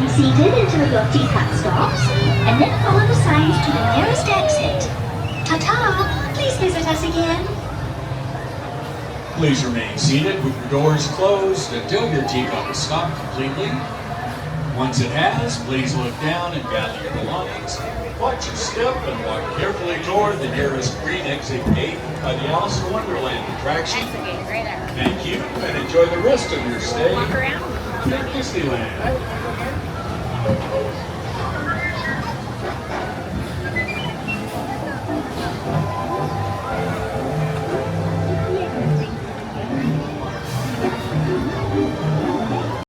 remain seated until your teacup stops, and then follow the signs to the nearest exit. Ta-ta! Please visit us again. Please remain seated with your doors closed until your teacup is stopped completely. Once it has, please look down and gather your belongings. Watch your step and walk carefully toward the nearest green exit gate by the Alice in Wonderland attraction. Thank you, and enjoy the rest of your stay at Disneyland.